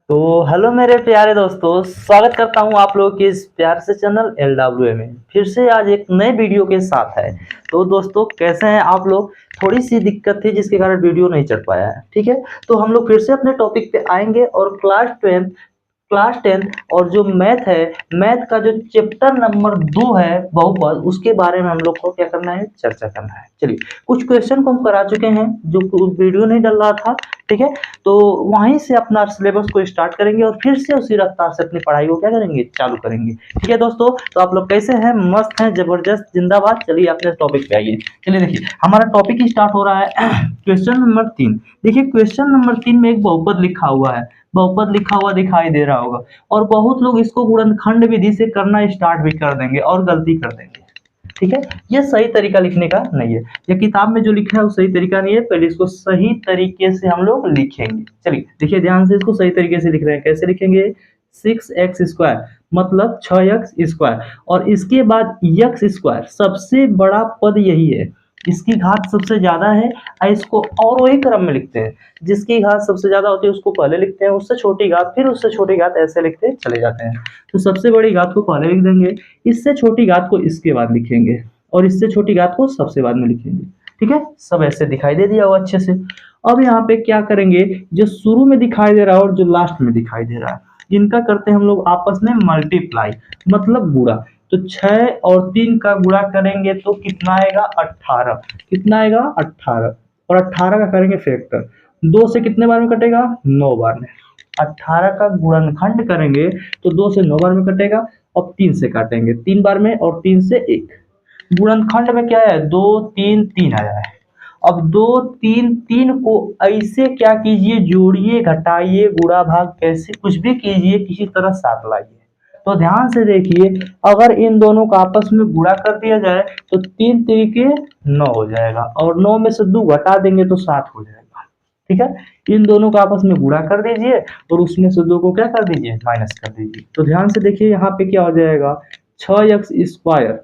तो हेलो मेरे प्यारे दोस्तों, स्वागत करता हूं आप लोगों के इस प्यार से चैनल LW में। फिर से आज एक नए वीडियो के साथ है। तो दोस्तों कैसे हैं आप लोग? थोड़ी सी दिक्कत थी जिसके कारण वीडियो नहीं चल पाया है, ठीक है। तो हम लोग फिर से अपने टॉपिक पे आएंगे और क्लास टेंथ और जो मैथ है, मैथ का जो चैप्टर नंबर 2 है बहुपद, उसके बारे में हम लोग को क्या करना है, चर्चा करना है। चलिए, कुछ क्वेश्चन को हम करा चुके हैं जो वीडियो नहीं डल रहा था, ठीक है। तो वहीं से अपना सिलेबस को स्टार्ट करेंगे और फिर से उसी रफ्तार से अपनी पढ़ाई को क्या करेंगे, चालू करेंगे। ठीक है दोस्तों, तो आप लोग कैसे हैं? मस्त हैं, जबरदस्त, जिंदाबाद। चलिए अपने टॉपिक पे आइए। चलिए देखिए, हमारा टॉपिक ही स्टार्ट हो रहा है क्वेश्चन नंबर 3। देखिए क्वेश्चन नंबर 3 में एक बहुपद लिखा हुआ है, बहुपद लिखा हुआ दिखाई दे रहा होगा, और बहुत लोग इसको गुणनखंड विधि से करना स्टार्ट भी कर देंगे और गलती कर देंगे। ठीक है, ये सही तरीका लिखने का नहीं है। ये किताब में जो लिखा है वो सही तरीका नहीं है। पहले इसको सही तरीके से हम लोग लिखेंगे। चलिए देखिए ध्यान से, इसको सही तरीके से लिख रहे हैं। कैसे लिखेंगे? 6x² मतलब 6x², और इसके बाद x², सबसे बड़ा पद यही है, इसकी घात सबसे ज्यादा है। इसको और वही क्रम में लिखते हैं, जिसकी घात सबसे ज्यादा होती है उसको पहले लिखते हैं, उससे छोटी घात, फिर उससे छोटी घात, ऐसे लिखते चले जाते हैं। तो सबसे बड़ी घात को पहले लिख देंगे, इससे छोटी घात को इसके बाद लिखेंगे, और इससे छोटी घात को सबसे बाद में लिखेंगे। ठीक है, सब ऐसे दिखाई दे दिया हो अच्छे से। अब यहाँ पे क्या करेंगे, जो शुरू में दिखाई दे रहा है और जो लास्ट में दिखाई दे रहा है, इनका करते हैं हम लोग आपस में मल्टीप्लाई, मतलब गुणा। तो 6 और 3 का गुणा करेंगे तो कितना आएगा? 18। कितना आएगा? 18। और 18 का करेंगे फैक्टर, 2 से कितने बार में कटेगा? 9 बार में। 18 का गुणनखंड करेंगे तो 2 से 9 बार में कटेगा, और 3 से काटेंगे 3 बार में, और 3 से 1। गुणनखंड में क्या है? 2 3 3 आया है। अब 2 3 3 को ऐसे क्या कीजिए, जोड़िए, घटाइए, गुणा भाग, कैसे कुछ भी कीजिए, किसी तरह साथ लाइए। तो ध्यान से देखिए, अगर इन दोनों का आपस में गुणा कर दिया जाए तो 3 तरीके 9 हो जाएगा, और 9 में से 2 घटा देंगे तो 7 हो जाएगा। ठीक है, इन दोनों का आपस में गुणा कर दीजिए और उसमें से 2 को क्या कर दीजिए, माइनस कर दीजिए। तो ध्यान से देखिए यहाँ पे क्या हो जाएगा, 6x²।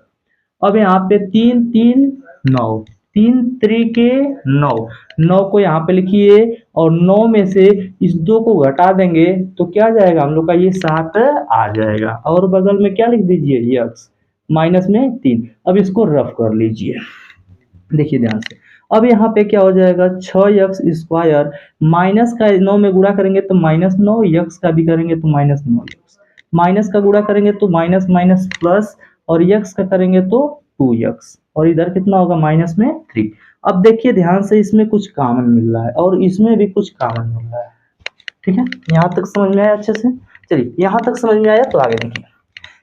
अब यहाँ पे 3 3 9, 3 त्रिके 9, 9 को यहाँ पे लिखिए, और 9 में से इस 2 को घटा देंगे तो क्या जाएगा हम लोग का, ये 7 आ जाएगा। और बगल में क्या लिख दीजिए, x माइनस में 3। अब इसको रफ कर लीजिए, देखिए ध्यान से। अब यहाँ पे क्या हो जाएगा, 6x², माइनस का 9 में गुणा करेंगे तो -9, यक्स का भी करेंगे तो -9 माइनस का गुणा करेंगे तो माइनस माइनस प्लस, और यक्स का करेंगे तो 2x, और इधर कितना होगा, माइनस में 3। अब देखिए ध्यान से, इसमें कुछ कॉमन मिल रहा है और इसमें भी कुछ कॉमन मिल रहा है। ठीक है, यहाँ तक समझ में आया अच्छे से? चलिए यहाँ तक समझ में आया तो आगे देखिए।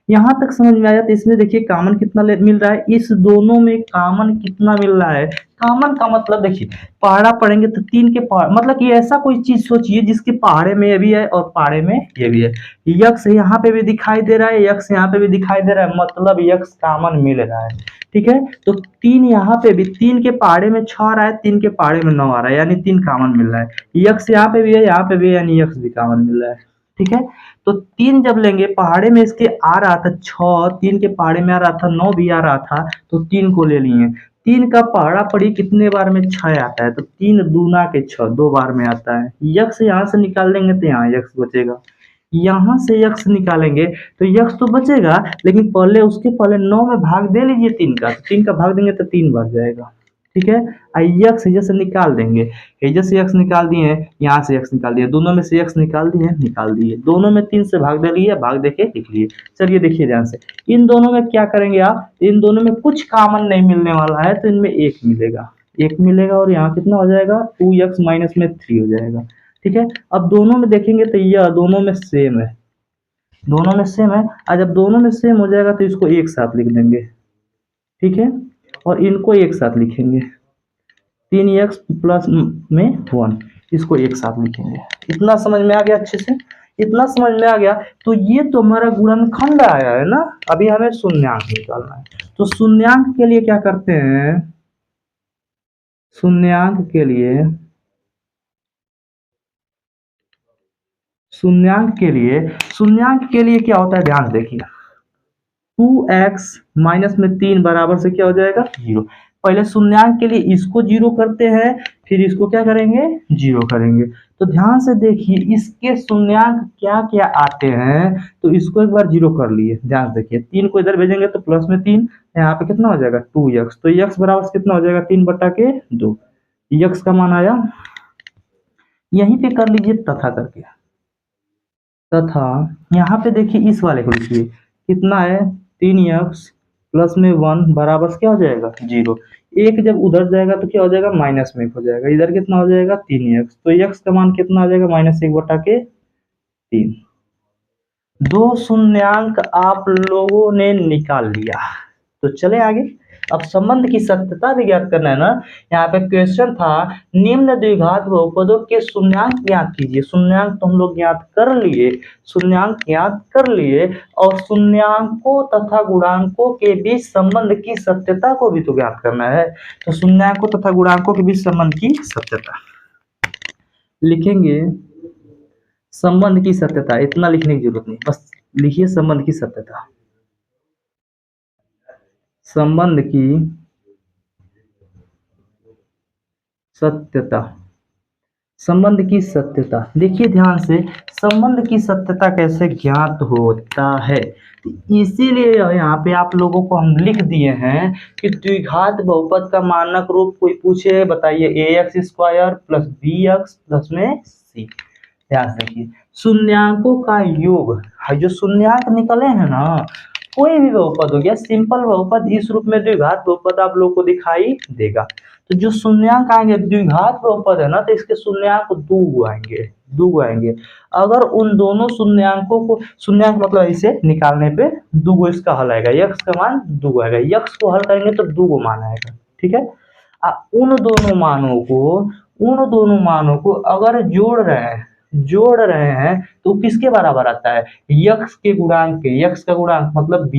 यहाँ तक समझ में आया तो इसमें देखिए कॉमन कितना मिल रहा है, इस दोनों में कॉमन कितना मिल रहा है। कॉमन का मतलब देखिए, पहाड़ा पढ़ेंगे तो 3 के पहाड़, मतलब कि ऐसा कोई चीज सोचिए जिसके पहाड़े में ये भी है और पहाड़े में ये भी है। यक्स यहाँ पे भी दिखाई दे रहा है, यक्स यहाँ पे भी दिखाई दे रहा है, मतलब यक्स कॉमन मिल रहा है। ठीक है, तो 3 यहाँ पे भी, 3 के पहाड़े में 6 आ रहा है, 3 के पहाड़े में 9 आ रहा है, यानी 3 कॉमन मिल रहा है। यक्स यहाँ पे भी है, यहाँ पे भी है, यानी यक्स भी कॉमन मिल रहा है। ठीक है, तो 3 जब लेंगे, पहाड़े में इसके आ रहा था 6, 3 के पहाड़े में आ रहा था 9 भी आ रहा था, तो 3 को ले लिए। 3 का पहाड़ा पड़ी कितने बार में, 6 आता है, तो 3 दूना के 6, 2 बार में आता है। यक्स यहाँ से निकाल लेंगे तो यहाँ यक्स बचेगा, यहाँ से यक्स निकालेंगे तो यक्स तो बचेगा, लेकिन पहले उसके पहले 9 में भाग दे लीजिए 3 का, 3 का भाग देंगे तो 3 बार जाएगा। ठीक है, यक्स एजा से निकाल देंगे, एजा से यक्स निकाल दिए, यहाँ से यक्स निकाल दिए, दोनों में से यक्स निकाल दिए, निकाल दिए, दोनों में 3 से भाग दे लिए, भाग देके लिख लिए। चलिए देखिए ध्यान से, इन दोनों में क्या करेंगे आप, इन दोनों में कुछ कॉमन नहीं मिलने वाला है, तो इनमें 1 मिलेगा, 1 मिलेगा, और यहाँ कितना हो जाएगा, 2x माइनस में 3 हो जाएगा। ठीक है, अब दोनों में देखेंगे तो यह दोनों में सेम है, दोनों में सेम है। आज जब दोनों में सेम हो जाएगा तो इसको एक साथ लिख देंगे। ठीक है, और इनको एक साथ लिखेंगे, 3x प्लस में 1, इसको एक साथ लिखेंगे। इतना समझ में आ गया अच्छे से? इतना समझ में आ गया तो ये तो हमारा गुणनखंड आया है ना। अभी हमें शून्यांक निकालना है, तो शून्यांक के लिए क्या करते हैं, शून्यांक के लिए, शून्यांक के लिए क्या होता है, ध्यान से देखिए। 2x माइनस में 3 बराबर से क्या हो जाएगा, 0। पहले शून्यांक के लिए इसको जीरो करते हैं, फिर इसको क्या करेंगे, जीरो करेंगे। तो ध्यान से देखिए इसके शून्यांक क्या क्या आते हैं, तो इसको एक बार जीरो कर लिए, ध्यान से देखिए 3 को इधर भेजेंगे तो प्लस में 3, यहाँ पे कितना हो जाएगा 2x, तो x बराबर कितना हो जाएगा 3/2, x का मान आया, यहीं पे कर लीजिए तथा करके, तथा यहाँ पे देखिए इस वाले को लिखिए, कितना है 3x प्लस में 1 बराबर क्या हो जाएगा 0, एक जब उधर जाएगा तो क्या हो जाएगा माइनस में 1 हो जाएगा, इधर कितना हो जाएगा 3x, तो x का मान कितना आ जाएगा -1/3। दो शून्यांक आप लोगों ने निकाल लिया, तो चले आगे। अब संबंध की सत्यता भी ज्ञात करना है ना, यहाँ पे क्वेश्चन था निम्न द्विघात बहुपदों के शून्यांक ज्ञात कीजिए। शून्यांक तो हम लोग ज्ञात कर लिए, शून्यांक ज्ञात कर लिए, और शून्यांकों तथा गुणांकों के बीच संबंध की सत्यता को भी तो ज्ञात करना है। तो शून्यांकों तथा गुणांकों के बीच संबंध की सत्यता लिखेंगे, संबंध की सत्यता, इतना लिखने की जरूरत नहीं, बस लिखिए संबंध की सत्यता, संबंध की सत्यता, संबंध की सत्यता। देखिए ध्यान से, संबंध की सत्यता कैसे ज्ञात होता है, इसीलिए यहाँ पे आप लोगों को हम लिख दिए हैं कि द्विघात बहुपद का मानक रूप कोई पूछे बताइए ax² प्लस bx प्लस में c। ध्यान से देखिए शून्यांकों का योग है, जो शून्यांक निकले हैं ना, कोई भी बहुपद हो गया, सिंपल बहुपद इस रूप में द्विघात बहुपद आप लोग को दिखाई देगा। तो जो शून्यांक आएंगे द्विघात बहुपद है ना, तो इसके शून्यांक दो आएंगे। अगर उन दोनों शून्यांकों को, शून्यांक मतलब इसे निकालने पे दो इसका हल आएगा, x का मान 2 आएगा, x को हल करेंगे तो 2 मान आएगा, ठीक है। उन दोनों मानों को अगर जोड़ रहे हैं तो किसके बराबर आता है, x के गुणांक के, x का गुणांक मतलब b,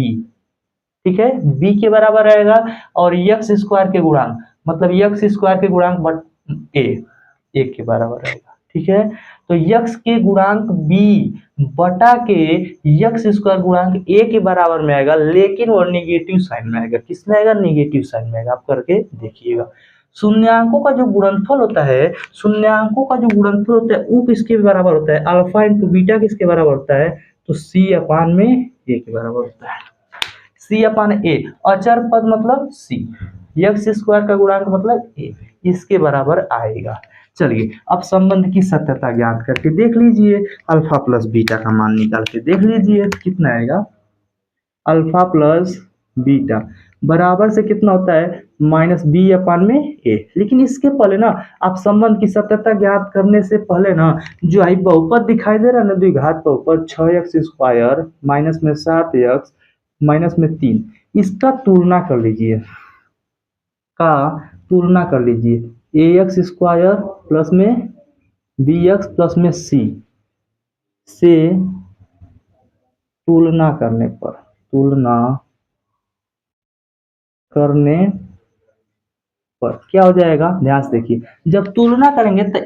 ठीक है, b के बराबर आएगा, और x² के गुणांक मतलब x² के गुणांक बट a के बराबर आएगा, ठीक है। तो x के गुणांक b बटा के x² गुणांक a के बराबर में आएगा, लेकिन वो निगेटिव साइन में आएगा, किसमें आएगा, निगेटिव साइन में आएगा, आप करके देखिएगा। शून्यांकों का जो गुणनफल होता है, वो किसके बराबर होता है, अल्फा इंटू बीटा किसके बराबर होता है, तो c/a के बराबर होता है, c/a, अचर पद मतलब c, x² का गुणांक मतलब a, इसके बराबर आएगा। चलिए अब संबंध की सत्यता ज्ञात करके देख लीजिए, अल्फा प्लस बीटा का मान निकाल के देख लीजिए कितना आएगा, अल्फा प्लस बीटा बराबर से कितना होता है -b/a। लेकिन इसके पहले ना आप संबंध की सत्यता ज्ञात करने से पहले ना, जो आई बहुपद दिखाई दे रहा है ना द्विघात बहुपद 6x² माइनस में 7x माइनस में 3, इसका तुलना कर लीजिए, ax² प्लस में bx प्लस में c से तुलना करने पर क्या हो जाएगा, ध्यान से देखिए, जब तुलना करेंगे तो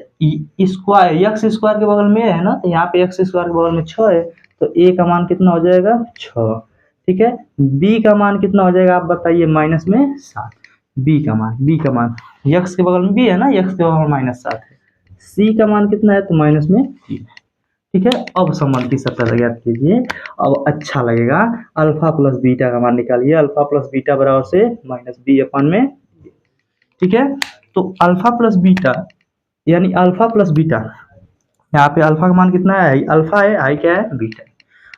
स्क्वायर x² के बगल में है ना, तो यहाँ पे x² के बगल में 6 है, तो a का मान कितना हो जाएगा 6, ठीक है। b का मान कितना हो जाएगा आप बताइए, -7, b का मान x के बगल में b है ना, x के बगल में -7 है, c का मान कितना है तो -3, ठीक है। अब संबंध की सत्यता ज्ञात कीजिए, अब अच्छा लगेगा, अल्फा प्लस बीटा का मान निकालिए, अल्फा प्लस बीटा बराबर से -b/, ठीक है। तो अल्फा प्लस बीटा यानी अल्फा प्लस बीटा, यहाँ पे अल्फा का मान कितना है, अल्फा है, आई क्या है बीटा,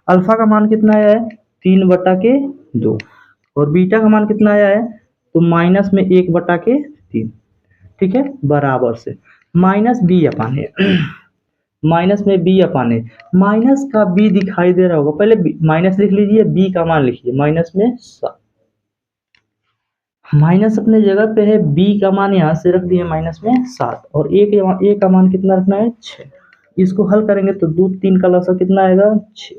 अल्फा का मान कितना है 3/2, और बीटा का मान कितना आया है तो -1/3, ठीक है, बराबर से -b/a, माइनस में b/a, माइनस का b दिखाई दे रहा होगा, पहले माइनस लिख लीजिए, b का मान लिखिए -7, माइनस अपने जगह पे है, b का मान यहाँ से रख दिए -7, और a का मान कितना रखना है 6, इसको हल करेंगे तो 2 3 का लसा कितना आएगा 6,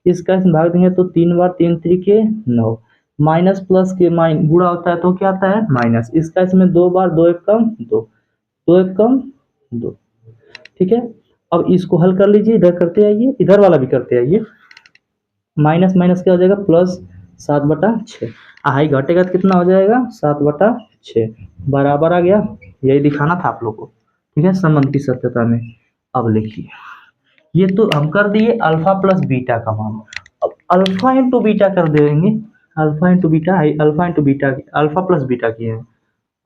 इसका भाग देंगे तो 3 बार 3 3 9, माइनस प्लस के गुणा होता है तो क्या आता है माइनस, इसका इसमें 2 बार 2 1 कम 2, 2 1 कम 2, ठीक है। अब इसको हल कर लीजिए, इधर करते आइए, इधर वाला भी करते आइए, माइनस माइनस क्या हो जाएगा +7/6, हाई घटेगा तो कितना हो जाएगा 7/6, 6 बराबर आ गया। यही दिखाना था आप लोग को, ठीक है, संबंध की सत्यता में। अब लिखिए, ये तो हम कर दिए अल्फा प्लस बीटा का मान। अब अल्फा इंटू बीटा कर देंगे, alpha into beta, alpha into beta, alpha plus beta किए हैं।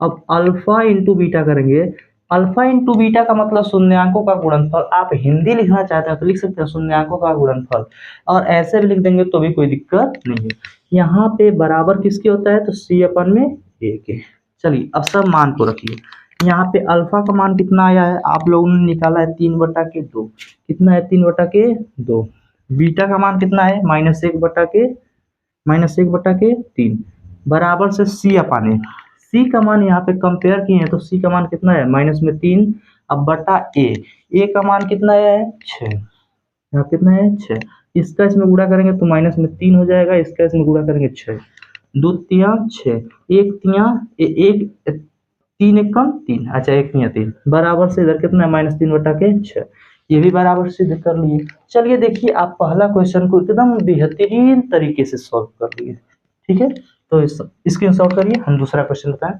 अब अल्फा इंटू बीटा करेंगे। अल्फा इंटू बीटा का मतलब शून्यांकों का गुणनफल। आप हिंदी लिखना चाहते हैं तो लिख सकते हैं शून्यांकों का गुणनफल, और ऐसे भी लिख देंगे तो भी कोई दिक्कत नहीं है। यहाँ पे बराबर किसके होता है, तो सी अपन में ए के। चलिए अब सब मान को रखिए। यहाँ पे अल्फा का मान कितना आया है, आप लोगों ने निकाला है 3/2। कितना है, 3/2। बीटा का मान कितना है, -1/3 बराबर से सी अपाने। सी का मान यहाँ पे कंपेयर किए हैं तो सी का मान कितना है, -3। अब बटा ए का मान कितना है, 6। यहाँ कितना है, 6। इसका इसमें गुणा करेंगे तो -3 हो जाएगा, इसका इसमें गुणा करेंगे 6, 2 तिया 6, 1 तिया 1, 3 1 कम 3, अच्छा 1 तिया 3 बराबर से इधर कितना है, -3/6। ये भी बराबर सिद्ध कर लिए। चलिए देखिए, आप पहला क्वेश्चन को एकदम बेहतरीन तरीके से सॉल्व कर लिए, ठीक है। तो स्क्रीनशॉट करिए, हम दूसरा क्वेश्चन बताएं।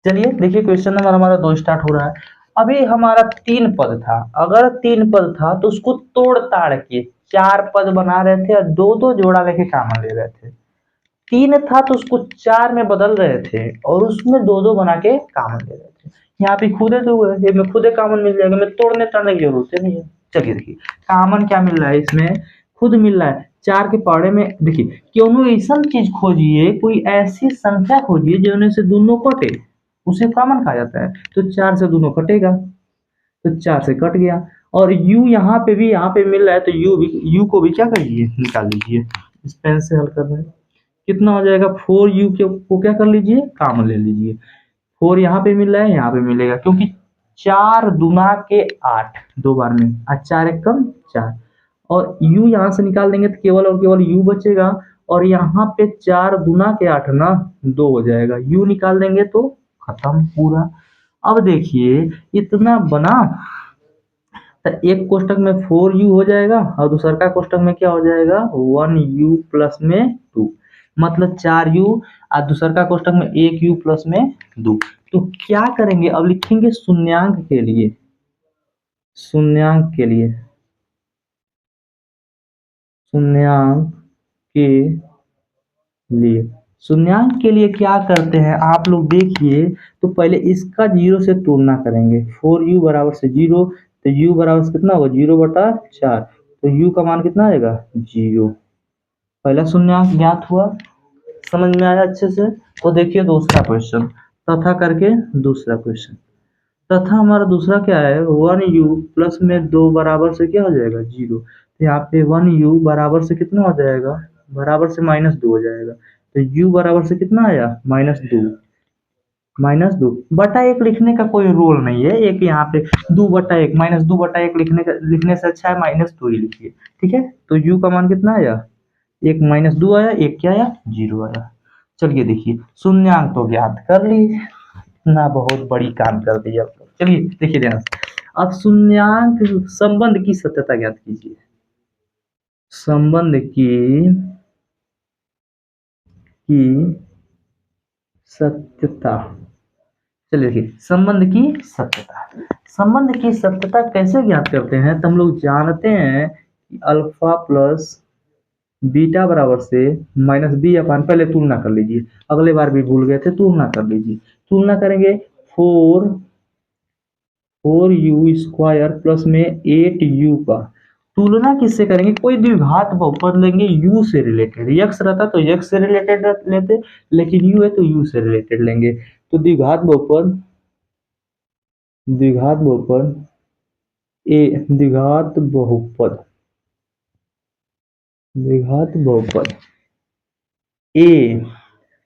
चलिए देखिए, क्वेश्चन नंबर हमारा 2 स्टार्ट हो रहा है। अभी हमारा 3 पद था, अगर 3 पद था तो उसको तोड़ ताड़ के 4 पद बना रहे थे और दो दो जोड़ा लेके कॉमन ले रहे थे। 3 था तो उसको 4 में बदल रहे थे और उसमें दो दो बना के कॉमन ले रहे थे। यहाँ पे खुदे तो हुए, ये में खुदे कॉमन मिल जाएगा, मैं तोड़ने ताड़ने की जरूरत नहीं है। चलिए देखिए, कॉमन क्या मिल रहा है इसमें, खुद मिल रहा है। 4 के पहाड़े में देखिए, क्यों ऐसा चीज खोजिए, कोई ऐसी संख्या खोजिए जिनमें से दोनों कटे, उसे कॉमन कहा जाता है। तो 4 से दोनों कटेगा, तो 4 से कट गया। और u यहाँ पे भी, यहाँ पे मिल रहा है तो u को भी क्या करिए, निकाल लीजिए। इस पेन से हल कर रहे हैं, कितना हो जाएगा, 4u को क्या कर लीजिए, कॉमन ले लीजिए। 4 यहाँ पे मिल रहा है, यहाँ पे मिलेगा, क्योंकि 4 दूना के 8 दो बार में, और 4 एक कम 4। और u यहाँ से निकाल देंगे तो केवल और केवल u बचेगा। और यहाँ पे 4 दूना के 8 ना 2 हो जाएगा, u निकाल देंगे तो खत्म पूरा। अब देखिए इतना बना, तो एक कोष्टक में 4u हो जाएगा और दूसरा का कोष्टक में क्या हो जाएगा, 1u प्लस में 2, मतलब 4u, और दूसरा का कोष्टक में 1u प्लस में 2। तो क्या करेंगे, अब लिखेंगे शून्यांक के लिए, शून्यांक के लिए, शून्यांक के लिए, शून्यांक के लिए क्या करते हैं आप लोग देखिए। तो पहले इसका 0 से तुलना करेंगे, 4u बराबर से 0, तो u बराबर से कितना होगा, 0/4, तो u का मान कितना आएगा, 0। पहला शून्यांक ज्ञात हुआ, समझ में आया अच्छे से। तो देखिए दूसरा क्वेश्चन, तथा करके दूसरा क्वेश्चन। तथा हमारा दूसरा क्या है, 1u प्लस में 2 बराबर से क्या हो जाएगा, 0। तो यहाँ पे 1u बराबर से कितना हो जाएगा, बराबर से -2 हो जाएगा। तो u बराबर से कितना आया, -2, -2 बटा 1 लिखने का कोई रोल नहीं है। एक यहाँ पे 2/1, -2/1 लिखने से अच्छा है -2 ही लिखिए, ठीक है। तो u का मान कितना आया, एक -2 आया, एक क्या आया, 0 आया। चलिए देखिए, शून्यांक तो ज्ञात कर ली ना, बहुत बड़ी काम कर दी आप लोग। चलिए देखिए ध्यान से, अब शून्यांक संबंध की सत्यता ज्ञात कीजिए, संबंध की सत्यता। चलिए देखिए, संबंध की सत्यता, संबंध की सत्यता कैसे ज्ञात करते हैं, तो हम लोग जानते हैं कि अल्फा प्लस बीटा बराबर से -b/, पहले तुलना कर लीजिए, अगले बार भी भूल गए थे, तुलना कर लीजिए। तुलना करेंगे 4u² प्लस में 8u का, तुलना किससे करेंगे, कोई द्विघात बहुपद लेंगे u से रिलेटेड, x रहता तो x से रिलेटेड लेते, लेकिन u है तो u से रिलेटेड लेंगे। तो द्विघात बहुपद, द्विघात बहुपद द्विघात बहुपद, द्विघात बहुपद a,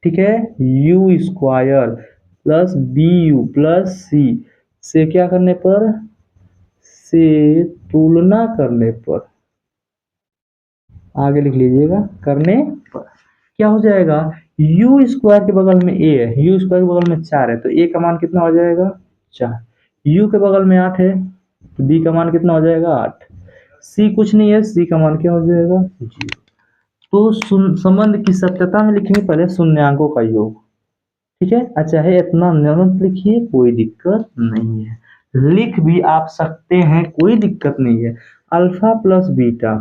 ठीक है, u² plus bu plus c से क्या करने पर, से तुलना करने पर, आगे लिख लीजिएगा, करने पर क्या हो जाएगा, u² के बगल में a है, u² के बगल में 4 है, तो a का मान कितना हो जाएगा, 4। u के बगल में 8 है तो b का मान कितना हो जाएगा, 8। c कुछ नहीं है, c का मान क्या हो जाएगा, 0। तो संबंध की सत्यता में लिखेंगे पहले शून्यांकों का योग, ठीक है, चाहे इतना नॉर्मल लिखिए, कोई दिक्कत नहीं है, लिख भी आप सकते हैं, कोई दिक्कत नहीं है। Alpha plus beta,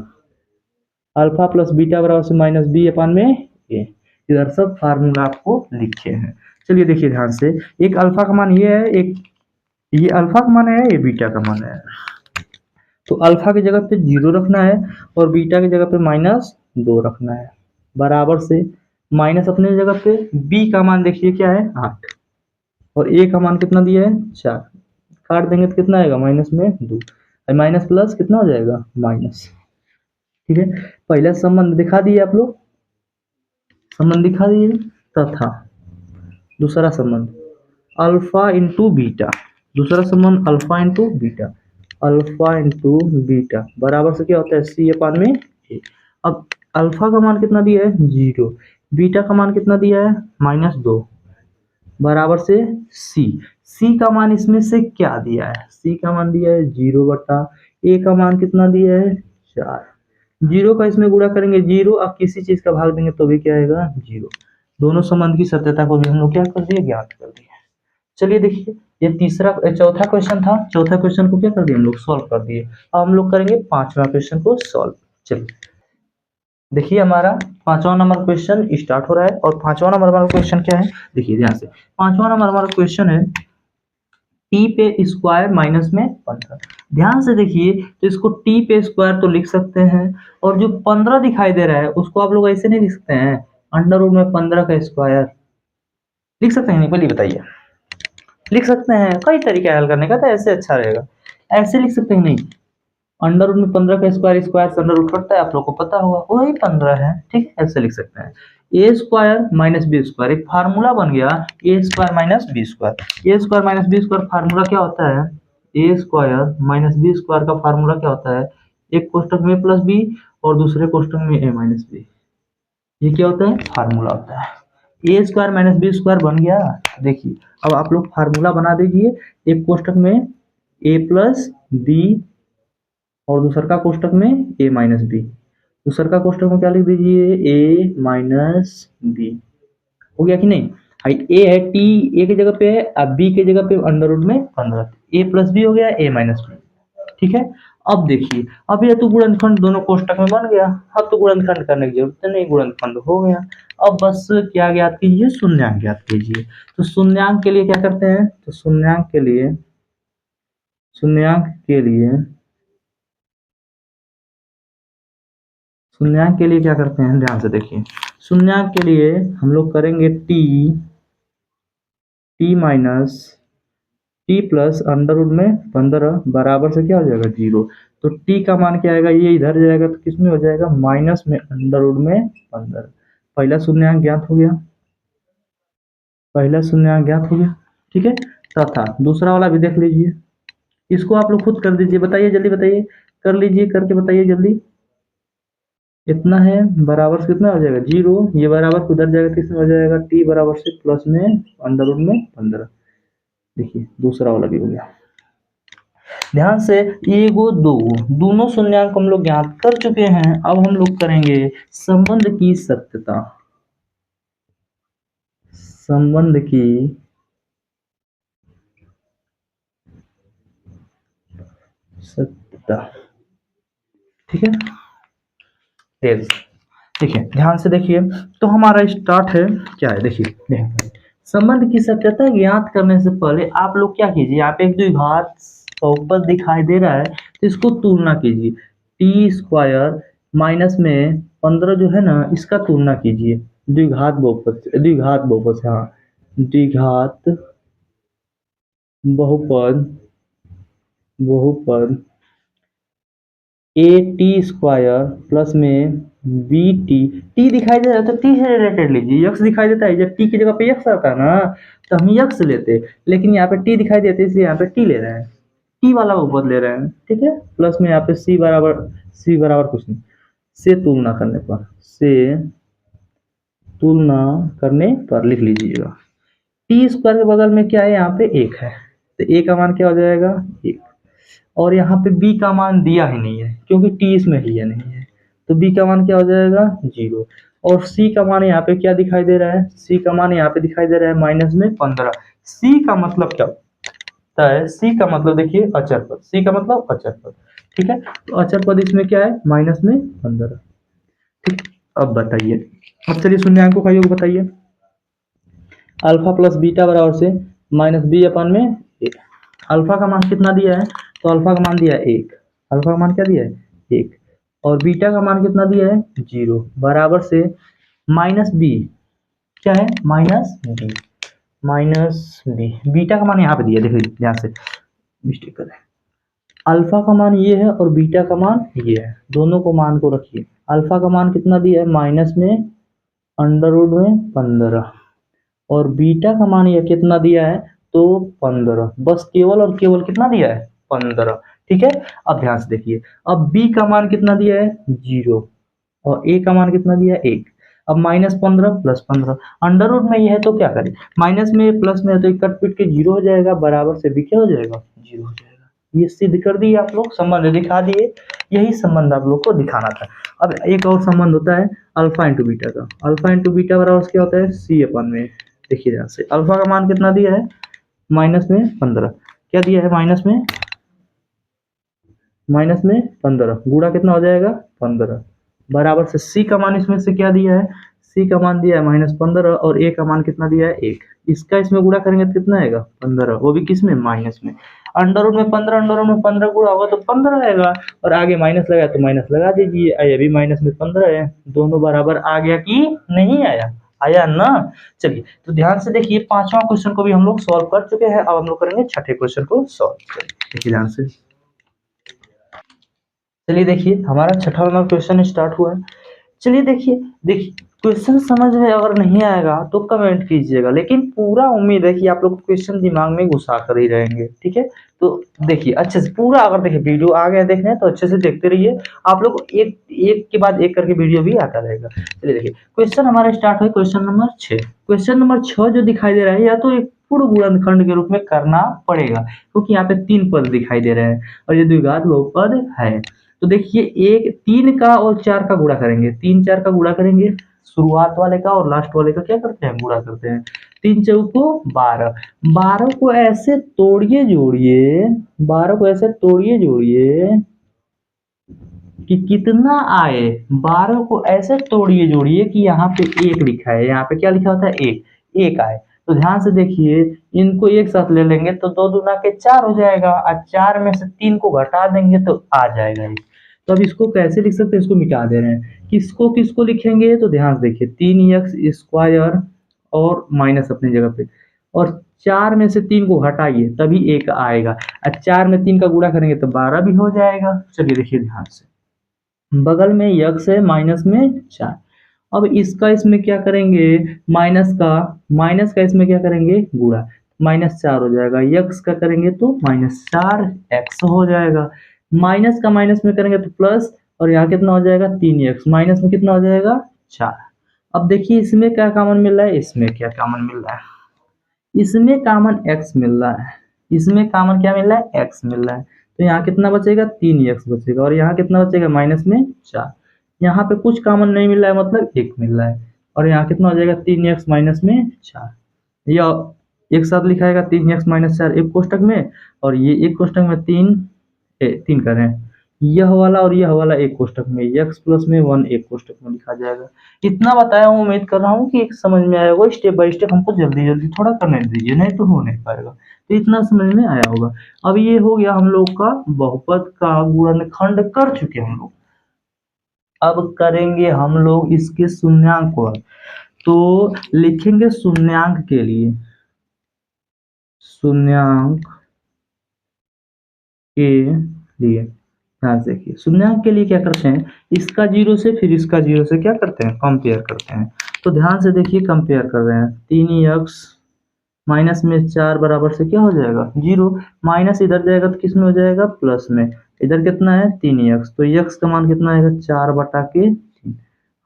alpha plus beta बराबर से माइनस बी अपान में ए, इधर सब फार्मूला आपको लिखे हैं। चलिए देखिए ध्यान से, एक अल्फा का मान ये है, एक ये अल्फा का मान है, ये बीटा का मान है। तो अल्फा की जगह पे 0 रखना है और बीटा की जगह पे -2 रखना है, बराबर से माइनस अपने जगह पे, बी का मान देखिए क्या है 8 और ए का मान कितना दिया है 4, काट देंगे तो कितना आएगा माइनस में 2, माइनस प्लस कितना हो जाएगा माइनस। ठीक है, पहला संबंध दिखा दिए आप लोग, संबंध दिखा दिए, तथा दूसरा संबंध अल्फा इंटू बीटा, दूसरा संबंध alpha into beta, alpha into beta बराबर से क्या होता है सी अपान में ए। अब अल्फा का मान कितना दिया है 0, बीटा का मान कितना दिया है -2, बराबर से सी, सी का मान इसमें से क्या दिया है, सी का मान दिया है 0 बटा ए का मान कितना दिया है 4, 0 का इसमें गुणा करेंगे 0, अब किसी चीज का भाग देंगे तो भी क्या आएगा 0। दोनों संबंध की सत्यता को भी हम लोग क्या कर दिए, ज्ञात कर दिए। चलिए देखिए, ये चौथा क्वेश्चन था, चौथा क्वेश्चन को क्या कर दिए हम लोग, सॉल्व कर दिए। अब हम लोग करेंगे पांचवा क्वेश्चन को सॉल्व। चलिए देखिए, हमारा पांचवा नंबर क्वेश्चन स्टार्ट हो रहा है और पांचवा नंबर वाला क्वेश्चन क्या है, देखिए ध्यान से, पांचवा नंबर वाला क्वेश्चन है टी पे स्क्वायर माइनस में 15। ध्यान से देखिए, तो इसको टी पे स्क्वायर तो लिख सकते हैं, और जो 15 दिखाई दे रहा है उसको आप लोग ऐसे नहीं लिख सकते हैं, अंडर रूट में 15 का स्क्वायर लिख सकते हैं, नहीं पहले बताइए, लिख सकते हैं, कई तरीके हल करने का, तो ऐसे अच्छा रहेगा, ऐसे लिख सकते हैं नहीं, अंडर रूट में 15 का स्क्वायर, स्क्वायर से अंडर रूट कटता है, आप लोग को पता होगा, वही 15 है। ठीक है, ऐसे लिख सकते हैं, A square minus B square, एक फार्मूला बन गया, A square minus B square, A square minus B square formula क्या होता है, A square minus B square का फार्मूला क्या होता है, एक कोष्टक में प्लस बी और दूसरे कोष्टक में ए माइनस बी, ये क्या होता है फार्मूला होता है। A square minus B square बन गया, देखिए अब आप लोग फार्मूला बना दीजिए, एक कोष्टक में ए प्लस बी और दूसर का कोष्टक में ए माइनस बी, दूसर का कोष्टक में क्या लिख दीजिए ए माइनस बी, हो गया कि नहीं। ए है टी, ए की जगह पे है, अब बी की जगह पे अंडर रूट में 15, ए प्लस बी हो गया ए माइनस बी। ठीक है, अब देखिए, अब ये तो गुणनखंड दोनों कोष्टक में बन गया, अब तो गुणनखंड करने की जरूरत नहीं, गुणनखंड हो गया। अब बस क्या ज्ञात कीजिए, शून्यांक ज्ञात कीजिए। तो शून्यांक के लिए क्या करते हैं, तो शून्यांक के लिए, शून्यांक के लिए, शून्यांक के लिए क्या करते हैं, ध्यान से देखिए, शून्यांक के लिए हम लोग करेंगे T minus T plus under root में 15 बराबर से क्या हो जाएगा 0। तो टी का मान क्या आएगा, ये इधर जाएगा तो किसमें हो जाएगा माइनस में अंडर रूट में 15। पहला शून्यांक ज्ञात हो गया, पहला शून्यांक ज्ञात हो गया। ठीक है, तथा दूसरा वाला भी देख लीजिए, इसको आप लोग खुद कर दीजिए, बताइए जल्दी बताइए, कर लीजिए, करके बताइए जल्दी। इतना है बराबर से कितना हो जाएगा 0, ये बराबर उधर जाएगा किसमें हो जाएगा टी बराबर से प्लस में अंडर रूट में 15। देखिए दूसरा वाला भी हो गया, ध्यान से, एगो दो, दोनों शून्यांक हम लोग ज्ञात कर चुके हैं। अब हम लोग करेंगे संबंध की सत्यता, संबंध की सत्यता। ठीक है, देखिए ध्यान से देखिए, तो हमारा स्टार्ट है क्या है, देखिए संबंध की सत्यता ज्ञात करने से पहले आप लोग क्या कीजिए, यहाँ पे एक द्विघात बहुपद दिखाई दे रहा है, तो इसको तुलना कीजिए, टी स्क्वायर माइनस में 15 जो है ना, इसका तुलना कीजिए द्विघात बहुपद से, द्विघात बहुपद से, हाँ द्विघात बहुपद, बहुपद ए टी स्क्वायर प्लस में बी टी, टी दिखाई दे रहा है तो टी से रिलेटेड लीजिए, यक्स दिखाई देता है, जब टी की जगह पे यक्स आता है ना तो हम यक्स लेते, लेकिन यहाँ पे टी दिखाई देते इसलिए यहाँ पे टी ले रहे हैं, टी वाला बहुपद ले रहे हैं। ठीक है, प्लस में यहाँ पे सी बराबर कुछ नहीं, से तुलना करने पर, से तुलना करने पर लिख लीजिएगा, टी स्क्वायर के बगल में क्या है यहाँ पे एक है, तो ए का मान क्या हो जाएगा 1, और यहाँ पे b का मान दिया ही नहीं है क्योंकि t इसमें ही है नहीं है, तो b का मान क्या हो जाएगा 0। और सी का मान यहाँ पे क्या दिखाई दे रहा है, सी का मान यहाँ पे दिखाई दे रहा है माइनस में 15। सी का मतलब क्या होता है, सी का मतलब देखिए अचर पद, सी का मतलब अचर पद, ठीक है। तो अचर पद इसमें क्या है, माइनस में 15, ठीक। अब बताइए, अब चलिए शून्यंकों का योग बताइए। अल्फा प्लस बीटा बराबर से माइनस बी अपन में एक। अल्फा का मान कितना दिया है, तो अल्फा का मान दिया है एक, अल्फा का मान क्या दिया है एक, और बीटा का मान कितना दिया है 0, बराबर से माइनस बी, क्या है minus B, minus B, beta का मान यहाँ पे दिया, देखिए ध्यान से मिस्टेक कर रहे हैं। अल्फा का मान ये है और बीटा का मान ये है, दोनों को मान को रखिए। अल्फा का मान कितना दिया है माइनस में अंडर रूट में 15, और बीटा का मान ये कितना दिया है, तो 15, बस केवल और केवल कितना दिया है 15, ठीक है। अब ध्यान से देखिए, अब बी का मान कितना दिया है 0, और ए का मान कितना दिया है 1। अब -15 प्लस 15 अंडर रूट में ये है तो क्या करें, माइनस में प्लस में है तो कट पिट के 0 हो जाएगा, बराबर से भी क्या हो जाएगा 0 हो जाएगा। ये सिद्ध कर दिए आप लोग, संबंध दिखा दिए, यही संबंध आप लोग को दिखाना था। अब एक और संबंध होता है अल्फा इंटू बीटा का, अल्फा इंटू बीटा बराबर क्या होता है सी अपन में। देखिए ध्यान से, अल्फा का मान कितना दिया है माइनस में 15, क्या दिया है माइनस में 15 गुणा कितना हो जाएगा 15, बराबर से सी का मान इसमें से क्या दिया है, सी का मान दिया है -15, और ए का मान कितना दिया है 1। इसका इसमें गुणा करेंगे तो कितना आएगा 15, वो भी किस में माइनस में। अंडर रूट में 15, अंडर रूट में 15 गुणा होगा तो 15 आएगा, और आगे माइनस लगा तो माइनस लगा दीजिए, ये भी माइनस में 15 है, दोनों बराबर आ गया कि नहीं आया, आया ना। चलिए तो ध्यान से देखिए, पांचवा क्वेश्चन को भी हम लोग सॉल्व कर चुके हैं, अब हम लोग करेंगे छठे क्वेश्चन को सॉल्व। देखिए ध्यान से, चलिए देखिए हमारा छठा वाला क्वेश्चन स्टार्ट हुआ है। चलिए देखिए, देखिए क्वेश्चन समझ में अगर नहीं आएगा तो कमेंट कीजिएगा, लेकिन पूरा उम्मीद है कि आप लोग क्वेश्चन दिमाग में घुसा कर ही रहेंगे, ठीक है। तो देखिए अच्छे से पूरा, अगर देखिए वीडियो आ गया देखने तो अच्छे से देखते रहिए, आप लोग एक एक के बाद एक करके वीडियो भी आता रहेगा। चलिए देखिए क्वेश्चन हमारा स्टार्ट है, क्वेश्चन नंबर 6। क्वेश्चन नंबर 6 जो दिखाई दे रहा है, या तो एक पूर्ण गुणनखंड के रूप में करना पड़ेगा, क्योंकि यहाँ पे 3 पद दिखाई दे रहे हैं और ये द्विघात बहुपद है। तो देखिए एक 3 का और 4 का गुणा करेंगे, 3 4 का गुणा करेंगे, शुरुआत वाले का और लास्ट वाले का क्या करते हैं गुणा करते हैं। 3 चौको 12, 12 को ऐसे तोड़िए जोड़िए, 12 को ऐसे तोड़िए जोड़िए कि कितना आए, 12 को ऐसे तोड़िए जोड़िए कि यहाँ पे 1 लिखा है, यहाँ पे क्या लिखा होता है 1, 1 आए। तो ध्यान से देखिए, इनको एक साथ ले लेंगे तो 2 दूना के 4 हो जाएगा, और 4 में से 3 को घटा देंगे तो आ जाएगा 1। तो अब इसको कैसे लिख सकते हैं, इसको मिटा दे रहे हैं, किसको किसको लिखेंगे, तो ध्यान से देखिए 3x² और माइनस अपनी जगह पे, और 4 में से 3 को हटाइए तभी 1 आएगा, और 4 में 3 का गुणा करेंगे तो 12 भी हो जाएगा। चलिए देखिए ध्यान से, बगल में यक्स है माइनस में 4, अब इसका इसमें क्या करेंगे, माइनस का इसमें क्या करेंगे गुणा, -4 हो जाएगा, यक्स का करेंगे तो -4x हो जाएगा, माइनस का माइनस में करेंगे तो प्लस, और यहाँ कितना हो जाएगा 3x, माइनस में कितना हो जाएगा 4। अब देखिए इसमें क्या कॉमन मिल रहा है, इसमें क्या कॉमन मिल रहा है, इसमें कॉमन x मिल रहा है, इसमें कॉमन क्या मिल रहा है x मिल रहा है, तो यहाँ कितना बचेगा 3x बचेगा, और यहाँ कितना बचेगा माइनस में 4। यहाँ पे कुछ कॉमन नहीं मिल रहा है मतलब 1 मिल रहा है, और यहाँ कितना हो जाएगा 3x माइनस में 4, या एक साथ लिखाएगा 3x माइनस 4 एक कोष्टक में, और ये एक कोष्टक में 3 कर रहे हैं, यह वाला और यह वाला एक कोष्टक में, x प्लस में 1 एक कोष्टक में लिखा जाएगा। इतना बताया हूँ, उम्मीद कर रहा हूँ कि एक समझ में आया होगा, स्टेप बाय स्टेप हमको जल्दी जल्दी थोड़ा करने दीजिए, नहीं तो हो नहीं पाएगा। तो इतना समझ में आया होगा। अब ये हो गया हम लोग का बहुपद का गुणनखंड कर चुके हम लोग, अब करेंगे हम लोग इसके शून्यांक को। तो लिखेंगे शून्यांक के लिए, शून्यांक के लिए ध्यान से देखिए, शून्यांक के लिए क्या करते हैं, इसका 0 से फिर इसका 0 से क्या करते हैं कंपेयर करते हैं। तो ध्यान से देखिए कंपेयर कर रहे हैं, 3x माइनस में 4 बराबर से क्या हो जाएगा 0, माइनस इधर जाएगा तो किस में हो जाएगा प्लस में, इधर कितना है 3x, तो x का मान कितना आएगा 4/3।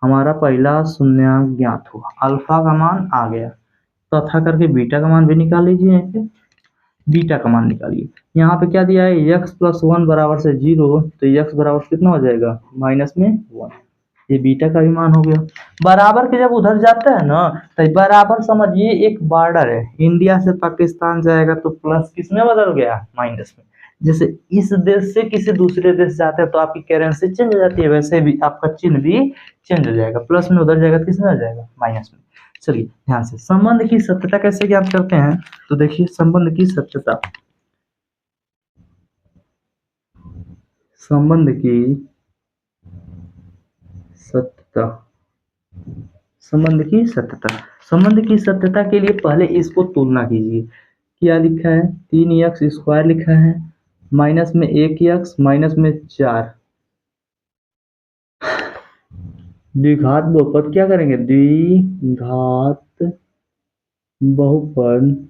हमारा पहला शून्यांक ज्ञात हुआ, अल्फा का मान आ गया, तथा करके बीटा का मान भी निकाल लीजिए, यहाँ पे बीटा का मान निकालिए। यहाँ पे क्या दिया है x + 1 बराबर से 0, तो x बराबर कितना हो जाएगा -1, ये बीटा का भी मान हो गया। बराबर के जब उधर जाता है ना, तो बराबर समझिए एक बॉर्डर है, इंडिया से पाकिस्तान जाएगा तो प्लस किस में बदल गया, माइनस में। जैसे इस देश से किसी दूसरे देश जाते हैं तो आपकी करेंसी चेंज हो जाती है, वैसे भी आपका चिन्ह भी चेंज हो जाएगा, प्लस में उधर जाएगा तो किस में आ जाएगा, माइनस में। चलिए ध्यान से संबंध की सत्यता कैसे ज्ञात करते हैं, तो देखिए संबंध की सत्यता, संबंध की सत्यता, संबंध की सत्यता, संबंध की सत्यता के लिए पहले इसको तुलना कीजिए। क्या लिखा है, 3x² लिखा है, माइनस में 1x, माइनस में 4, द्विघात बहुपद क्या करेंगे, द्विघात बहुपद,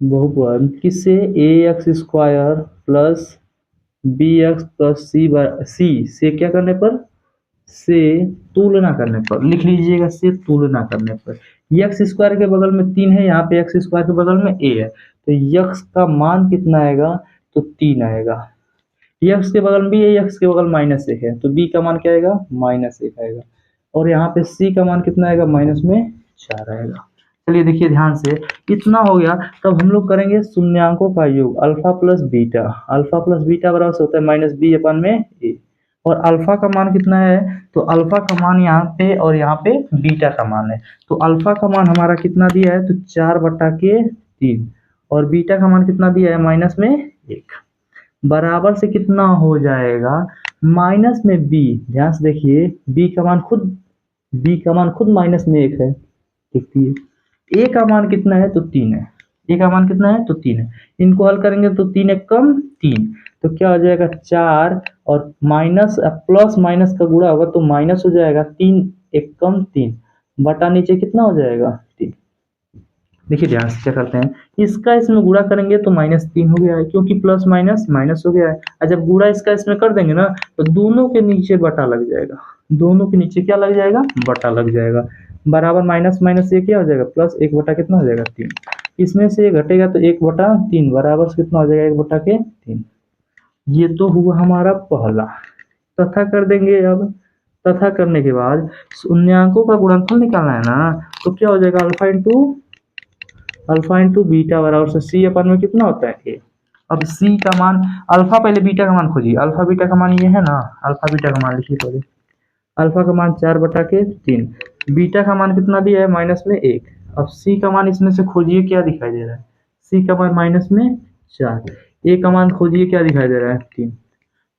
बहुपद किससे, ax² प्लस bx प्लस सी से क्या करने पर, से तुलना करने पर, लिख लीजिएगा, से तुलना करने पर। x² के बगल में 3 है, यहाँ पे x² के बगल में a है, तो x का मान कितना आएगा, तो 3 आएगा। x के बगल में भी है, x के बगल -1 है, तो b का मान क्या आएगा, -1 आएगा। और यहाँ पे c का मान कितना आएगा, -4 आएगा। चलिए देखिए ध्यान से, इतना हो गया। तब हम लोग करेंगे शून्यांकों का योग, alpha plus beta, alpha plus beta बराबर से होता है -b/a। और अल्फा का मान कितना है, तो अल्फा का मान यहाँ पे और यहाँ पे बीटा का मान है। तो अल्फा का मान हमारा कितना दिया है, तो 4/3, और बीटा का मान कितना दिया है, -1, बराबर से कितना हो जाएगा, माइनस में b। ध्यान से देखिए, b का मान खुद, b का मान खुद -1 है, देखिए a का मान कितना है, तो 3 है, a का मान कितना है, तो 3 है। इनको हल करेंगे तो 3 एक कम 3, तो क्या हो जाएगा 4, और माइनस प्लस माइनस का गुणा होगा तो माइनस हो जाएगा, 3 एक कम 3, बटा नीचे कितना हो जाएगा, 3। देखिए ध्यान से क्या करते हैं, इसका इसमें गुणा करेंगे तो -3 हो गया है, क्योंकि प्लस माइनस माइनस हो गया है। और जब गुणा इसका इसमें कर देंगे ना, तो दोनों के नीचे बटा लग जाएगा, दोनों के नीचे क्या लग जाएगा, बटा लग जाएगा। बराबर माइनस माइनस ये क्या हो जाएगा, प्लस, 1 बटा कितना हो जाएगा, 3। इसमें से ये घटेगा तो 1/3 बराबर से कितना हो जाएगा, 1/3। ये तो हुआ हमारा पहला। तथा कर देंगे अब, तथा करने के बाद शून्यांकों का गुणनफल निकालना है ना, तो क्या हो जाएगा, अल्फा इंटू बीटा बराबर से सी अपन में कितना होता है, ए। अब सी का मान, अल्फा पहले बीटा का मान खोजिए, अल्फा बीटा का मान ये है ना, अल्फा बीटा का मान लिखिए पहले। अल्फा का मान 4/3, बीटा का मान कितना दिया है, -1। अब सी का मान इसमें से खोजिए, क्या दिखाई दे रहा है, सी का मान -4, ए का मान खोजिए, क्या दिखाई दे रहा है, 3।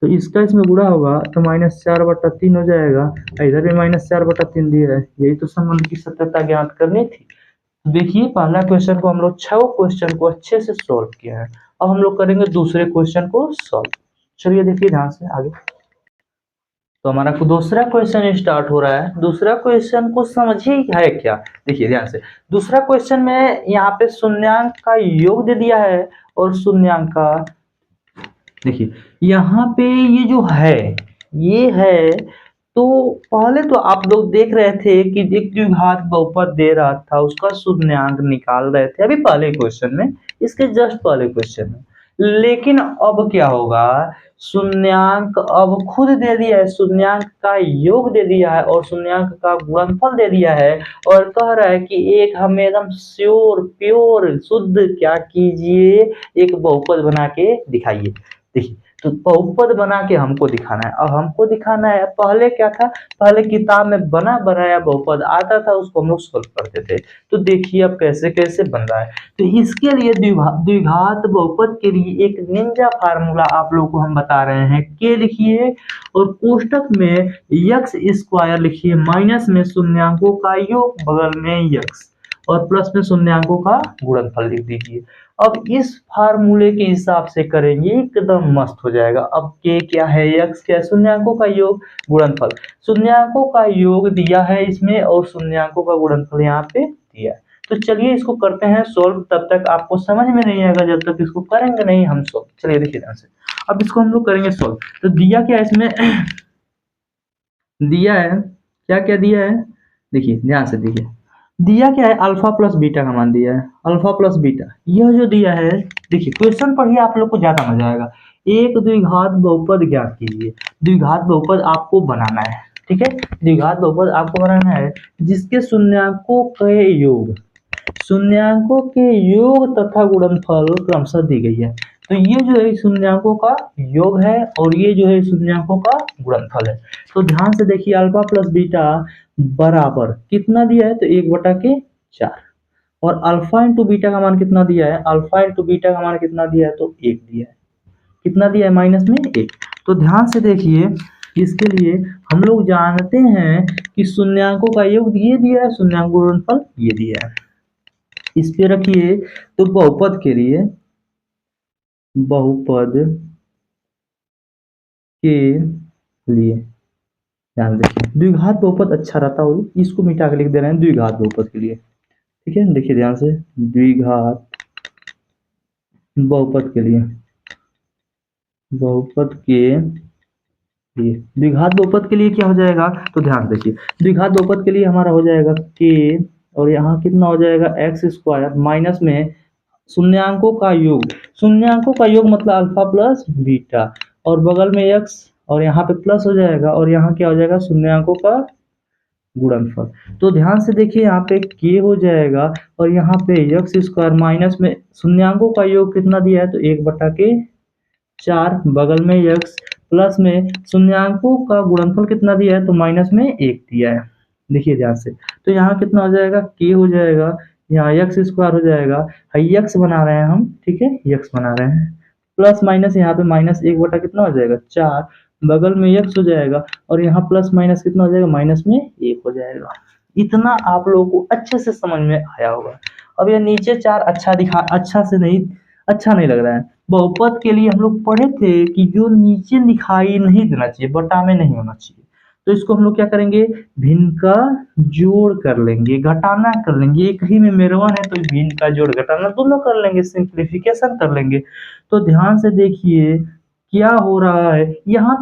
तो इसका इसमें गुणा होगा तो -4/3 हो जाएगा, इधर भी -4/3 दिया है। यही तो संबंध की सत्यता ज्ञात करनी थी। देखिए पहला क्वेश्चन को हम लोग 6 क्वेश्चन को अच्छे से सॉल्व किया है। अब हम लोग करेंगे दूसरे क्वेश्चन को सॉल्व। चलिए देखिए ध्यान से आगे। तो हमारा दूसरा क्वेश्चन स्टार्ट हो रहा है। दूसरा क्वेश्चन को समझिए है क्या, देखिए ध्यान से। दूसरा क्वेश्चन में यहाँ पे शून्यांक का योग दे दिया है, और शून्यांक का, देखिए यहाँ पे ये जो है, ये है, तो पहले तो आप लोग देख रहे थे कि एक द्विघात बहुपद दे रहा था, उसका शून्यांक निकाल रहे थे अभी पहले क्वेश्चन में, इसके जस्ट पहले क्वेश्चन में। लेकिन अब क्या होगा, शून्यांक अब खुद दे दिया है, शून्यांक का योग दे दिया है और शून्यांक का गुणनफल दे दिया है, और कह रहा है कि एक हमें एकदम श्योर प्योर शुद्ध क्या कीजिए, एक बहुपद बना के दिखाइए। देखिए तो बहुपद बना के हमको दिखाना है। अब हमको दिखाना है, पहले क्या था, पहले किताब में बना बनाया बहुपद आता था, उसको हम लोग सोल्व करते थे। तो देखिए अब कैसे कैसे बन रहा है। तो इसके लिए द्विघात बहुपद के लिए एक निंजा फार्मूला आप लोग को हम बता रहे हैं, के लिखिए और कोष्टक में x² लिखिए, माइनस में शून्यांकों का योग, बगल में x, और प्लस में शून्यांकों का गुणनफल लिख दीजिए। अब इस फार्मूले के हिसाब से करेंगे, एकदम मस्त हो जाएगा। अब के क्या है, x क्या है, शून्यांकों का योग, गुणनफल, शून्यांकों का योग दिया है इसमें और शून्यांकों का गुणनफल यहाँ पे दिया है। तो चलिए इसको करते हैं सोल्व, तब तक आपको समझ में नहीं आएगा जब तक इसको करेंगे नहीं हम सोल्व। चलिए देखिए ध्यान से, अब इसको हम लोग करेंगे सोल्व। तो दिया क्या है इसमें दिया है, क्या क्या दिया है, देखिए ध्यान से देखिए, दिया क्या है, अल्फा प्लस बीटा का मान दिया है, अल्फा प्लस बीटा, यह जो दिया है, देखिए क्वेश्चन पढ़िए आप लोग को ज्यादा मजा आएगा। एक द्विघात बहुपद ज्ञात कीजिए। द्विघात बहुपद आपको बनाना है, ठीक है। द्विघात बहुपद आपको बनाना है जिसके शून्यांकों के योग तथा गुणनफल क्रमशः दी गई है। तो ये जो है शून्यांकों का योग है और ये जो है शून्यांकों का गुणनफल है। तो ध्यान से देखिए, अल्फा प्लस बीटा बराबर कितना दिया है, तो 1/4। और अल्फा इंटू बीटा का मान कितना दिया है, अल्फा इंटू बीटा का मान कितना दिया है, तो 1 दिया है। कितना दिया है, माइनस में 1। तो ध्यान से देखिए, इसके लिए हम लोग जानते हैं कि शून्यांकों का योग ये दिया है, शून्यांक गुणनफल ये दिया है। इस पे रखिए। तो बहुपद के लिए ध्यान देखिए, द्विघात बहुपद अच्छा रहता है, इसको मिटा के लिख दे रहे हैं द्विघात बहुपद के लिए, ठीक है। देखिए ध्यान से, द्विघात बहुपद के लिए द्विघात बहुपद के लिए क्या हो जाएगा, तो ध्यान देखिए, द्विघात बहुपद के लिए हमारा हो जाएगा के, और यहाँ कितना हो जाएगा एक्स स्क्वायर माइनस में शून्यांकों का योग मतलब अल्फा प्लस बीटा, और बगल में एक्स, और यहाँ पे प्लस हो जाएगा, और यहाँ क्या हो जाएगा शून्यांकों का गुणनफल। तो ध्यान से देखिए, यहाँ पे के हो जाएगा और यहाँ पे एक्स स्क्वायर माइनस में शून्यांकों का योग कितना दिया है, तो 1/4, बगल में एक्स प्लस में शून्यांकों का गुणनफल कितना दिया है, तो माइनस में 1 दिया है। देखिए ध्यान से, तो यहाँ कितना हो जाएगा, के हो जाएगा, यहाँ एक्स स्क्वायर हो जाएगा, यक्स बना रहे हैं हम, ठीक है, यक्स बना रहे हैं, प्लस माइनस यहाँ पे माइनस 1 बटा कितना हो जाएगा 4, बगल में एक्स हो जाएगा, और यहाँ प्लस माइनस कितना हो जाएगा, माइनस में 1 हो जाएगा। इतना आप लोगों को अच्छे से समझ में आया होगा। अब ये नीचे 4 अच्छा नहीं लग रहा है। बहुपद के लिए हम लोग पढ़े थे कि जो नीचे दिखाई नहीं देना चाहिए, बटा में नहीं होना चाहिए, तो इसको हम लोग क्या करेंगे, भिन्न का जोड़ कर लेंगे, घटाना कर लेंगे। एक ही में मेरवन है तो भिन्न का जोड़ घटाना दोनों कर लेंगे, सिंप्लीफिकेशन कर लेंगे। तो ध्यान से देखिए क्या हो रहा है, यहाँ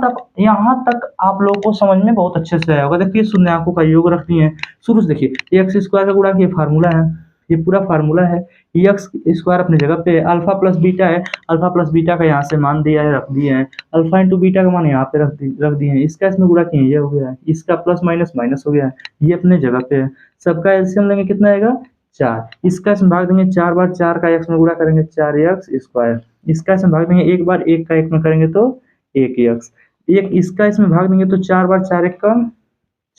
तक आप लोगों को समझ में बहुत अच्छे से आया होगा। देखिए शून्यांकों का योग रख दिए हैं शुरू से। देखिए एक्स स्क्वायर का गुणा, ये फार्मूला है, ये पूरा फार्मूला है। एक्स स्क्वायर अपनी जगह पे, अल्फा प्लस बीटा है, अल्फा प्लस बीटा का यहाँ से मान दिया है, रख दिए हैं। अल्फा इंटू बीटा का मान यहाँ पे रख दिए हैं, इसका इसमें गुणा किए, ये हो गया है, इसका प्लस माइनस माइनस हो गया है, ये अपने जगह पे है। सबका एलसीएम लेंगे, कितना आएगा 4, इसका इसमें भाग देंगे 4 बार, 4 का एक्स में गुणा करेंगे 4x स्क्वायर, इसका इसमें भाग देंगे 1 बार, 1 का 1 में करेंगे तो 1x, एक इसका इसमें भाग देंगे तो 4 बार, 4 1 का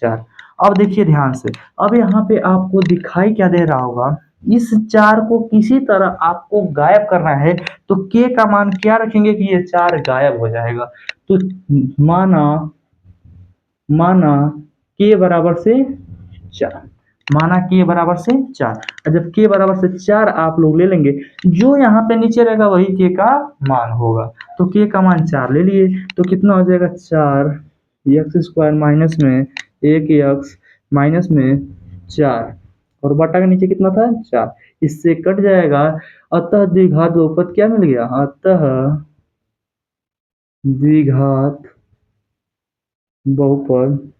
4। अब देखिए ध्यान से, अब यहाँ पे आपको दिखाई क्या दे रहा होगा, इस 4 को किसी तरह आपको गायब करना है, तो k का मान क्या रखेंगे कि ये 4 गायब हो जाएगा। तो माना k बराबर से 4, माना k बराबर से 4, और जब k बराबर से 4 आप लोग ले लेंगे, जो यहाँ पे नीचे रहेगा वही k का मान होगा। तो k का मान 4 ले लिए, तो कितना हो जाएगा 4 एक्स स्क्वायर माइनस में 1x माइनस में 4, और बटा के नीचे कितना था 4, इससे कट जाएगा। अतः द्विघात बहुपद क्या मिल गया, अतः द्विघात बहुपद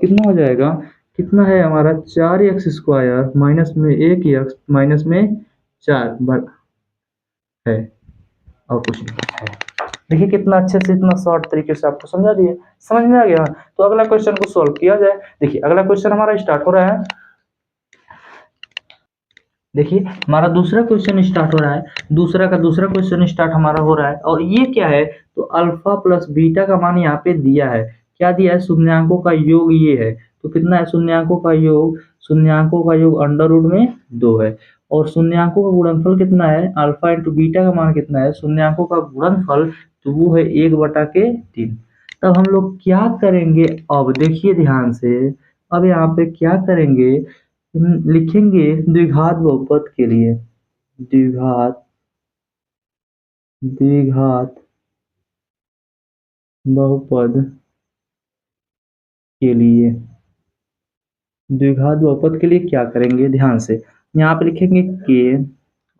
कितना हो जाएगा, कितना है हमारा 4x स्क्वायर माइनस में 1x माइनस में 4 है, और कुछ नहीं है। देखिए कितना अच्छे से, इतना शॉर्ट तरीके से आपको समझा दिए, समझ में आ गया। तो अगला क्वेश्चन को सॉल्व किया जाए। देखिए अगला क्वेश्चन हमारा स्टार्ट हो रहा है। देखिए हमारा दूसरा क्वेश्चन स्टार्ट हो रहा है, दूसरा क्वेश्चन स्टार्ट हमारा हो रहा है, और ये क्या है, तो अल्फा प्लस बीटा का मान यहाँ पे दिया है, क्या दिया है, शून्यांकों का योग ये है। तो कितना है शून्यांकों का योग अंडर रूट में 2 है, और शून्यांकों का गुणनफल कितना है, अल्फा इंटू बीटा का मान कितना है, शून्यांकों का गुणनफल, तो वो है 1/3। तब हम लोग क्या करेंगे, अब देखिए ध्यान से, अब यहाँ पे क्या करेंगे, लिखेंगे द्विघात बहुपद के लिए, द्विघात बहुपद के लिए क्या करेंगे, ध्यान से, यहाँ पे लिखेंगे के,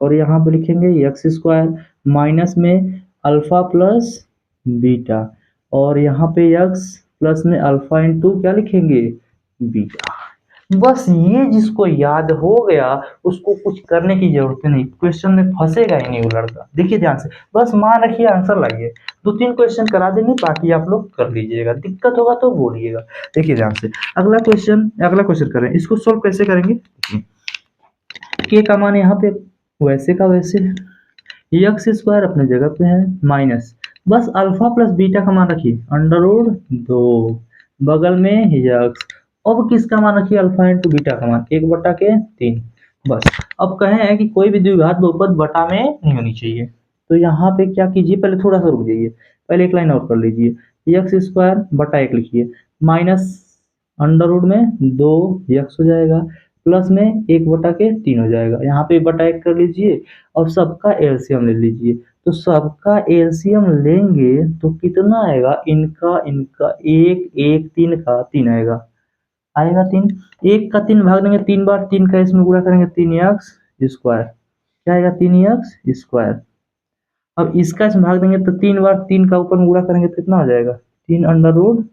और यहाँ पे लिखेंगे एक्स स्क्वायर माइनस में अल्फा प्लस बीटा, और यहाँ पे एक्स प्लस में अल्फा इंटू क्या लिखेंगे बीटा। बस ये जिसको याद हो गया उसको कुछ करने की जरूरत नहीं, क्वेश्चन में फंसेगा ही नहीं वो लड़का। देखिए ध्यान से, बस मान रखिए आंसर लाइए, 2-3 क्वेश्चन करा देंगे, बाकी आप लोग कर लीजिएगा, दिक्कत होगा तो बोलिएगा। देखिए ध्यान से, अगला क्वेश्चन करें, इसको सोल्व कैसे करेंगे। के का मान यहाँ पे वैसे का वैसे, यक्स स्क्वायर अपने जगह पे है, माइनस बस अल्फा प्लस बीटा का मान रखिए अंडर रूट 2, बगल में यक्स। अब किसका मान रखिए, अल्फा इंटू बीटा का मान 1/3। बस अब कहे हैं कि कोई भी द्विघात बहुपद बटा में नहीं होनी चाहिए, तो यहाँ पे क्या कीजिए, पहले थोड़ा सा रुक जाइए, पहले एक लाइन और कर लीजिए, यक्स स्क्वायर बटा 1 लिखिए, माइनस अंडर रूट में 2 यक्स हो जाएगा, प्लस में 1/3 हो जाएगा, यहाँ पे बटा 1 कर लीजिए और सबका एलसीएम ले लीजिए। तो सबका एलसीएम लेंगे तो कितना आएगा, इनका इनका 1 का 3 आएगा, 3 1 का 3 भाग देंगे 3 बार, 3 का इसमें गुणा करेंगे 3x स्क्वायर, क्या आएगा 3x स्क्वायर। अब इसका इसमें भाग देंगे तो 3 बार, 3 का ऊपर में गुणा करेंगे तो कितना हो जाएगा 3 अंडर रूट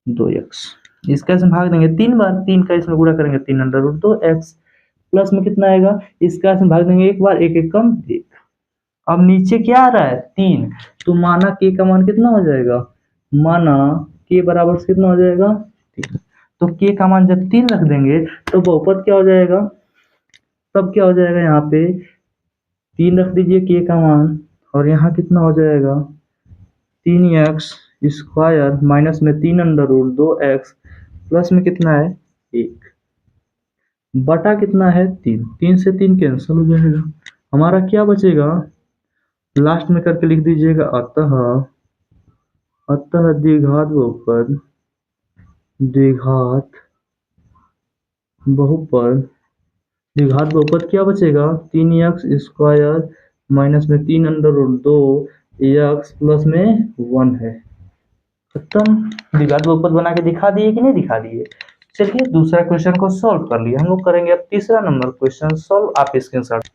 2x। इसका इसमें भाग देंगे 3 बार, 3 का इसमें गुणा करेंगे 3 अंडर रूट 2x, प्लस में कितना आएगा, इसका इसमें भाग देंगे एक बार, एक एक कम 1। अब नीचे क्या आ रहा है 3, तो माना के का मान कितना हो जाएगा, माना के बराबर से कितना हो जाएगा 3। तो के का मान जब 3 रख देंगे तो बहुपद क्या हो जाएगा, तब क्या हो जाएगा, यहाँ पे 3 रख दीजिए के का मान, और यहाँ कितना हो जाएगा 3x स्क्वायर माइनस में 3 अंडर रूट 2x, प्लस में कितना है 1, बटा कितना है 3, 3 से 3 कैंसिल हो जाएगा, हमारा क्या बचेगा, लास्ट में करके लिख दीजिएगा, अतः अतः द्विघात बहुपद, द्विघात बहुपद, द्विघात बहुपद क्या बचेगा 3x स्क्वायर माइनस में 3 अंडर रूट 2 एक्स प्लस में 1 है। खत्म, द्विघात बहुपद बना के दिखा दिए कि नहीं दिखा दिए। चलिए दूसरा क्वेश्चन को सॉल्व कर लिया, हम लोग करेंगे अब तीसरा नंबर क्वेश्चन सॉल्व। आप स्क्रीनशॉट,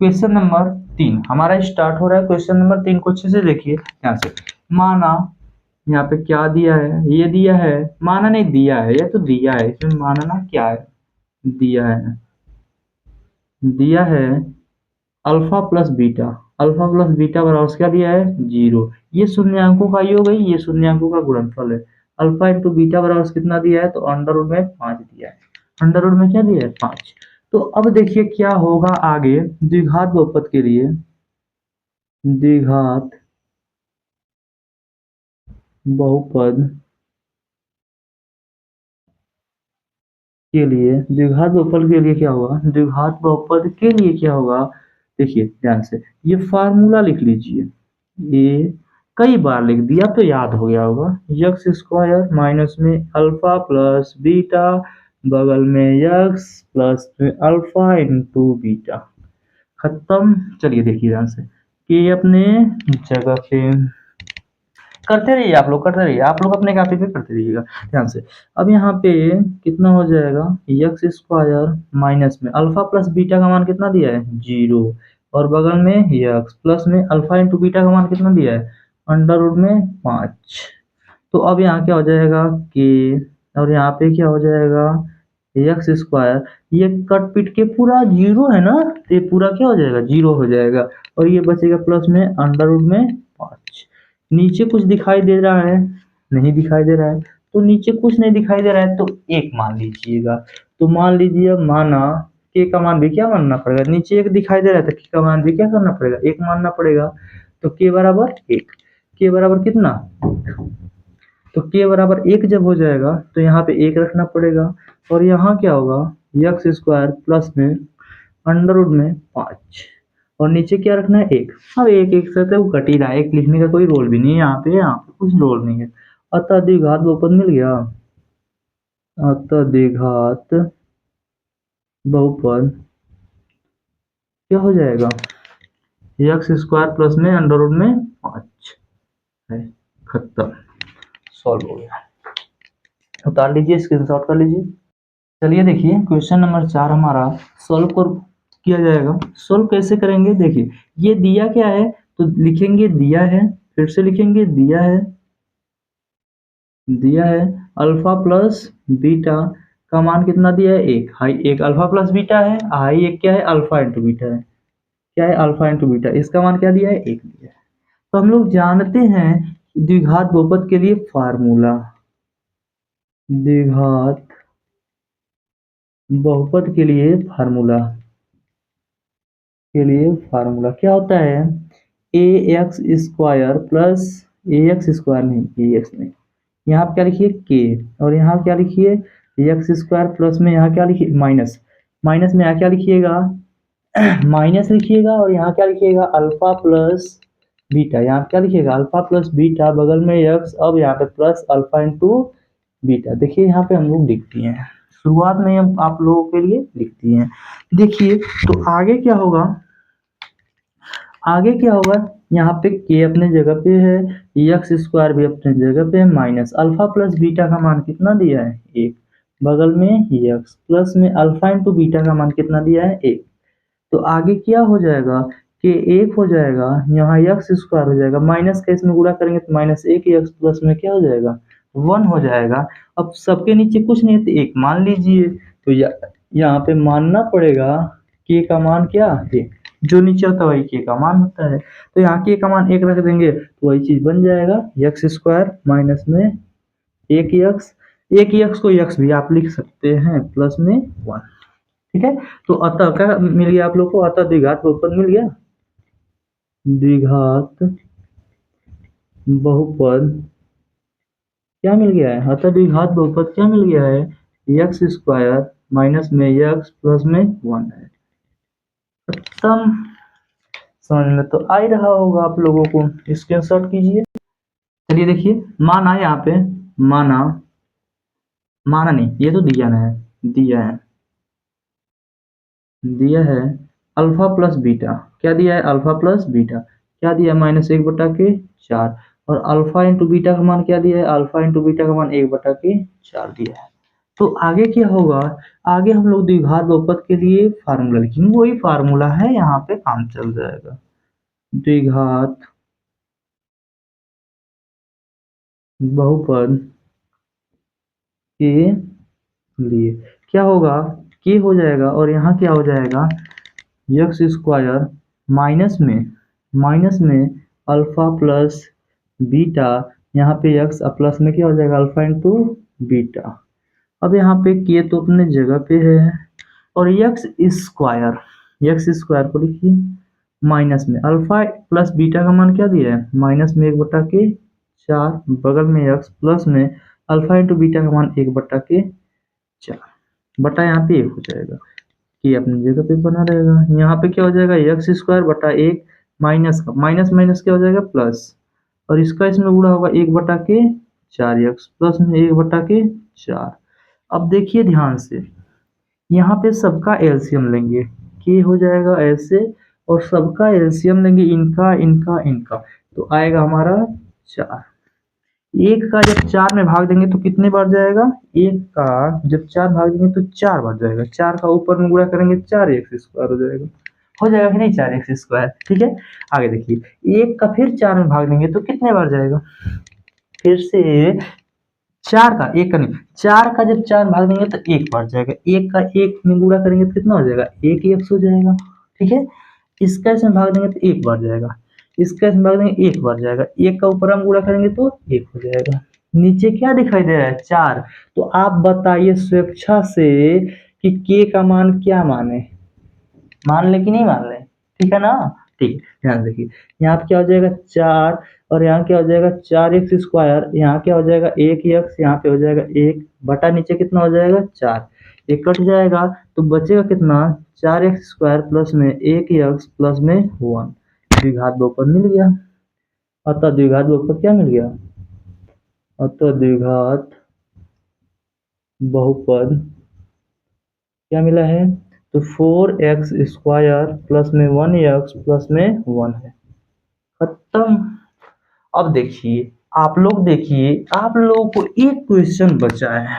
क्वेश्चन नंबर 3 हमारा स्टार्ट हो रहा है। क्वेश्चन नंबर 3 को अच्छे से देखिए ध्यान से, माना यहाँ पे क्या दिया है, ये दिया है, माना नहीं दिया है, ये तो दिया है, इसमें माना ना क्या है, दिया है, दिया है alpha plus beta, alpha plus beta बराबर क्या दिया है 0, ये शून्यांकों का योग है, ये शून्यांकों का गुणनफल है, अल्फा इंटू बीटा बराबर कितना दिया है, तो अंडर रूट में 5 दिया है, अंडर रूट में क्या दिया है 5। तो अब देखिए क्या होगा आगे, द्विघात बहुपद के लिए, द्विघात बहुपद के लिए, द्विघात बहुपद के लिए क्या होगा, द्विघात बहुपद के लिए क्या होगा, देखिए ध्यान से, ये फार्मूला लिख लीजिए, ये कई बार लिख दिया तो याद हो गया होगा, यक्स स्क्वायर माइनस में अल्फा प्लस बीटा, बगल में यक्स प्लस में अल्फा इंटू बीटा, खत्म। चलिए देखिए ध्यान से, कि अपने जगह पे करते रहिए, आप लोग करते रहिए, आप लोग अपने कॉपी पे करते रहिएगा ध्यान से। अब यहाँ पे कितना हो जाएगा, यक्स स्क्वायर माइनस में अल्फा प्लस बीटा का मान कितना दिया है 0, और बगल में यक्स प्लस में अल्फा इंटू बीटा का मान कितना दिया है अंडर रूट में 5। तो अब यहाँ क्या हो जाएगा के, और यहाँ पे क्या हो जाएगा एक्स स्क्वायर, ये कट पिट के पूरा 0 है ना, तो ये पूरा क्या हो जाएगा 0 हो जाएगा, और ये बचेगा प्लस में अंडर रूट में 5। नीचे कुछ दिखाई दे रहा है, नहीं दिखाई दे रहा है, तो नीचे कुछ नहीं दिखाई दे रहा है तो 1 मान लीजिएगा। तो मान लीजिए, माना के का मान भी क्या मानना पड़ेगा, नीचे 1 दिखाई दे रहा है तो के का मान भी क्या करना पड़ेगा 1 मानना पड़ेगा। तो के बराबर 1, के बराबर कितना 1, तो के बराबर 1 जब हो जाएगा तो यहाँ पे 1 रखना पड़ेगा, और यहाँ क्या होगा यक्स स्क्वायर प्लस में अंडर रूट में 5, और नीचे क्या रखना है 1। अब 1 1 से तो वो कट ही रहा है, 1 लिखने का कोई रोल भी नहीं है यहाँ पे कुछ रोल नहीं है। अतः द्विघात बहुपद मिल गया, अतः द्विघात बहुपद क्या हो जाएगा, एक्स स्क्वायर प्लस में अंडर रूट में 5 है। खत्म, सॉल्व हो गया, उतार लीजिए, स्क्रीनशॉट कर लीजिए। चलिए देखिए क्वेश्चन नंबर 4 हमारा सॉल्व कर किया जाएगा। सॉल्व कैसे करेंगे, देखिए ये दिया क्या है, तो लिखेंगे दिया है, फिर से लिखेंगे दिया है, दिया है अल्फा प्लस बीटा का मान कितना दिया है? एक। हाई एक अल्फा प्लस बीटा है, हाई एक क्या है? अल्फा इंटू बीटा है। क्या है? Alpha into beta. इसका मान क्या दिया है? एक दिया है। तो हम लोग जानते हैं द्विघात बहुपद के लिए फार्मूला, द्विघात बहुपद के लिए फार्मूला क्या होता है? ए एक्स स्क्वायर प्लस ए एक्स स्क्वायर नहीं, ए एक्स नहीं, यहाँ पे क्या लिखिए? के। और यहाँ क्या लिखिए? एक्स स्क्वायर प्लस में यहाँ क्या लिखिए? माइनस। माइनस में यहाँ क्या लिखिएगा? माइनस लिखिएगा। और यहाँ क्या लिखिएगा? Alpha plus beta. यहाँ पे क्या लिखिएगा? अल्फा प्लस बीटा, बगल में एक्स, अब यहाँ पे प्लस अल्फा इंटू बीटा। देखिए यहाँ पे हम लोग लिखते हैं, शुरुआत में हम आप लोगों के लिए लिखते हैं। देखिए तो आगे क्या होगा? आगे क्या होगा? यहाँ पे के अपने जगह पे है, एक्स स्क्वायर भी अपने जगह पे है, माइनस अल्फा प्लस बीटा का मान कितना दिया है? एक। बगल में एक्स प्लस में अल्फा इंटू बीटा का मान कितना दिया है? एक। तो आगे क्या हो जाएगा? कि एक हो जाएगा, यहाँ एक्स स्क्वायर हो जाएगा, माइनस का इसमें गुणा करेंगे तो माइनस एक एक्स प्लस में क्या हो जाएगा? वन हो जाएगा। अब सबके नीचे कुछ नहीं है तो एक मान लीजिए। तो यहाँ पे मानना पड़ेगा के का मान क्या है? जो नीचे होता है वही के का मान होता है। तो यहाँ के का मान एक रख देंगे तो वही चीज बन जाएगा, एक्स स्क्वायर माइनस में एक एक्स, एक एक्स को एक्स भी आप लिख सकते हैं, प्लस में वन। ठीक है। तो अतः क्या मिल गया आप लोग को? अतः द्विघात बहुपद मिल गया। द्विघात बहुपद क्या मिल गया है? अतः द्विघात बहुपद क्या मिल गया है? एक्स स्क्वायर माइनस में एक्स प्लस में वन है। खत्म। समझ में तो आ ही रहा होगा आप लोगों को, स्क्रीनशॉट कीजिए। चलिए देखिए, माना यहाँ पे, माना माना नहीं, ये तो दिया ना है, दिया है अल्फा प्लस बीटा। क्या दिया है? Alpha plus beta. क्या दिया? माइनस एक बटा के चार। और अल्फा इंटू बीटा का मान क्या दिया है? अल्फा इंटू बीटा का मान एक बटा के चार दिया है। तो आगे क्या होगा? आगे हम लोग द्विघात बहुपद के लिए फार्मूला लिखेंगे, वही फार्मूला है, यहाँ पे काम चल जाएगा। द्विघात बहुपद के लिए क्या होगा? के हो जाएगा और यहाँ क्या हो जाएगा? एक्स स्क्वायर माइनस में अल्फा प्लस बीटा, यहाँ पे एक्स प्लस में क्या हो जाएगा? Alpha into beta. अब यहाँ पे के तो अपने जगह पे है, और एक्स स्क्वायर को लिखिए माइनस में अल्फा प्लस बीटा का मान क्या दिया है? माइनस में एक बटा के चार, बगल में एक्स प्लस में अल्फा इंटू बीटा का मान एक बटा के चार, बटा यहाँ पे एक हो जाएगा, ये अपनी जगह पे बना रहेगा। यहाँ पे क्या हो जाएगा? एक्स स्क्वायर बटा एक, माइनस का माइनस माइनस क्या हो जाएगा? प्लस, और इसका इसमें गुणा होगा एक बटा के चार, एक्स प्लस में एक बटा के चार। अब देखिए ध्यान से, यहाँ पे सबका एलसीएम लेंगे, के हो जाएगा ऐसे, और सबका एलसीएम लेंगे, इनका इनका इनका, तो आएगा हमारा चार। एक का जब चार में भाग देंगे तो कितने बार जाएगा? एक का जब चार भाग देंगे तो चार बार जाएगा, चार का ऊपर में गुणा करेंगे चार एक्स स्क्वायर हो जाएगा, हो जाएगा कि नहीं? चार एक्स स्क्वायर। ठीक है। आगे देखिए, एक का फिर चार में भाग देंगे तो कितने बार जाएगा? फिर से चार का, एक का नहीं, चार का जब चार भाग देंगे तो एक बार जाएगा, एक का एक में गुणा करेंगे तो कितना हो जाएगा? एक एक्स हो जाएगा। ठीक है। इसका इसमें भाग देंगे तो एक बार जाएगा, इसका इसमें भाग देंगे एक बार जाएगा, एक का ऊपर हम गुणा करेंगे तो एक हो जाएगा। नीचे क्या दिखाई दे रहा है? चार। तो आप बताइए स्वेच्छा से कि के का मान क्या माने, मान ले कि नहीं मान ले? ठीक है ना? ठीक है, ध्यान देखिए, यहाँ पे क्या हो जाएगा? चार, और यहाँ क्या हो जाएगा? चार एक्स स्क्वायर, यहाँ क्या हो जाएगा? एक एक्स, यहाँ पे हो जाएगा एक बटा नीचे कितना हो जाएगा? चार। एक कट जाएगा तो बचेगा कितना? चार एक्स स्क्वायर प्लस में एक एक्स प्लस में वन। द्विघात बहुपद मिल गया। अतः द्विघात बहुपद क्या मिल गया? अतः द्विघात बहुपद क्या मिला है? तो फोर एक्स स्क्वायर प्लस में वन एक्स प्लस में वन है। खत्म। अब देखिए, आप लोगों को एक क्वेश्चन बचा है,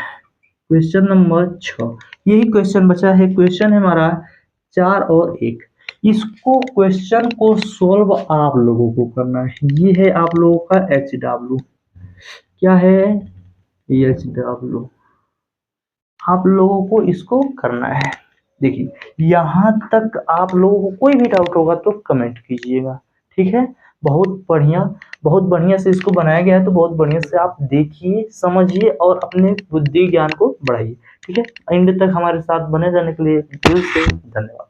क्वेश्चन नंबर 6, यही क्वेश्चन बचा है। क्वेश्चन है हमारा 4 और 1। इसको क्वेश्चन को सॉल्व आप लोगों को करना है। ये है आप लोगों का एच डब्ल्यू। क्या है? H W. आप लोगों को इसको करना है। देखिए यहाँ तक आप लोगों को कोई भी डाउट होगा तो कमेंट कीजिएगा, ठीक है। बहुत बढ़िया से इसको बनाया गया है, तो बहुत बढ़िया से आप देखिए, समझिए और अपने बुद्धि ज्ञान को बढ़ाइए, ठीक है। एंड तक हमारे साथ बने रहने के लिए दिल से धन्यवाद।